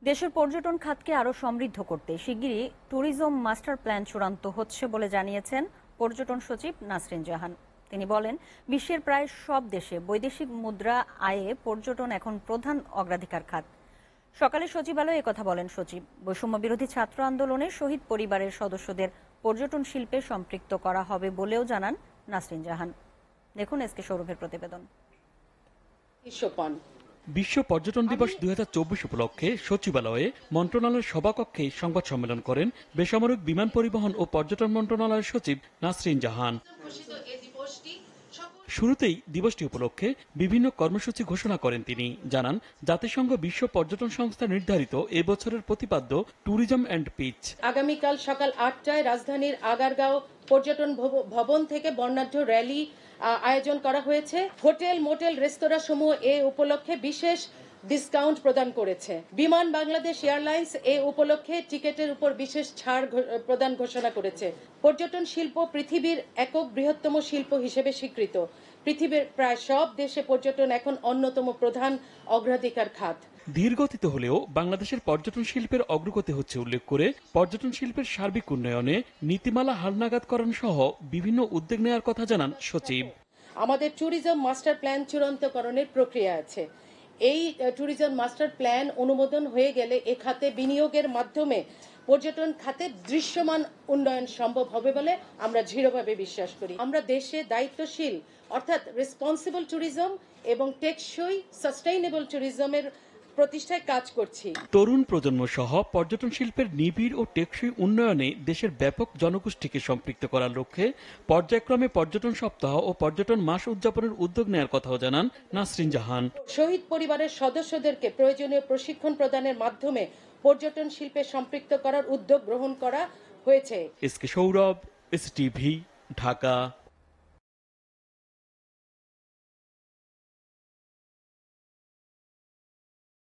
দেশের পর্যটন খাতকে আরও সমৃদ্ধ করতে শিগগিরই ট্যুরিজম মাস্টার প্ল্যান চূড়ান্ত হচ্ছে বলে জানিয়েছেন পর্যটন সচিব নাসরিন জাহান। তিনি বলেন, বিশ্বের প্রায় সব দেশে বৈদেশিক মুদ্রা আয়ে পর্যটন এখন প্রধান অগ্রাধিকার খাত। সকালে সচিবালয়ে একথা বলেন সচিব। বৈষম্য বিরোধী ছাত্র আন্দোলনে শহীদ পরিবারের সদস্যদের পর্যটন শিল্পে সম্পৃক্ত করা হবে বলেও জানান নাসরিন জাহান। দেখুন এসকে সৌরভের প্রতিবেদন। বিশ্ব পর্যটন দিবস 2024 উপলক্ষে সচিবালয়ে মন্ত্রণালয়ের সভাকক্ষে সংবাদ সম্মেলন করেন বেসামরিক বিমান পরিবহন ও পর্যটন মন্ত্রণালয়ের সচিব নাসরিন জাহান। শুরুতেই দিবসটি উপলক্ষে বিভিন্ন কর্মসূচি ঘোষণা করেন তিনি। জানান, জাতিসংঘ বিশ্ব পর্যটন সংস্থা নির্ধারিত এবছরের প্রতিপাদ্য ট্যুরিজম অ্যান্ড পিচ। আগামীকাল সকাল 8টায় রাজধানীর আগারগাঁও পর্যটন ভবন থেকে বর্ণাঢ্য র্যালি আয়োজন করা হয়েছে। হোটেল, মোটেল, রেস্তোরাঁ সমূহ এ উপলক্ষে বিশেষ ডিসকাউন্ট প্রদান করেছে। বিমান বাংলাদেশ এয়ারলাইন্স এ উপলক্ষে টিকেটের উপর বিশেষ ছাড় প্রদান ঘোষণা করেছে। পর্যটন শিল্প পৃথিবীর একক বৃহত্তম শিল্প হিসেবে স্বীকৃত। পৃথিবীর প্রায় সব দেশে পর্যটন এখন অন্যতম প্রধান অগ্রাধিকার খাত। ধীরগতিত হলেও বাংলাদেশের পর্যটন শিল্পের অগ্রগতি হচ্ছে উল্লেখ করে পর্যটন শিল্পের সার্বিক উন্নয়নে নীতিমালা হালনাগাদ করানো সহ বিভিন্ন উদ্যোগ নেওয়ার কথা জানান সচিব। আমাদের ট্যুরিজম মাস্টার প্ল্যান চূড়ান্তকরণের প্রক্রিয়া আছে। এই ট্যুরিজম মাস্টার প্ল্যান অনুমোদন হয়ে গেলে এ খাতে বিনিয়োগের মাধ্যমে পর্যটন খাতে দৃশ্যমান উন্নয়ন সম্ভব হবে বলে আমরা দৃঢ়ভাবে বিশ্বাস করি। আমরা দেশে দায়িত্বশীল অর্থাৎ রেসপন্সিবল ট্যুরিজম এবং টেকসই সাস্টেইনেবল ট্যুরিজমের প্রতিষ্ঠায় কাজ করছি। তরুণ প্রজন্ম সহ পর্যটন শিল্পের নিবিড় ও টেকসই উন্নয়নে দেশের ব্যাপক জনগোষ্ঠীকে সম্পৃক্ত করার লক্ষ্যে পর্যায়ক্রমে পর্যটন সপ্তাহ ও পর্যটন মাস উদযাপনের উদ্যোগ নেওয়ার কথাও জানান নাসরিন জাহান। শহীদ পরিবারের সদস্যদেরকে প্রয়োজনীয় প্রশিক্ষণ প্রদানের মাধ্যমে পর্যটন শিল্পে সম্পৃক্ত করার উদ্যোগ গ্রহণ করা হয়েছে। SK Sourav, STV, Dhaka.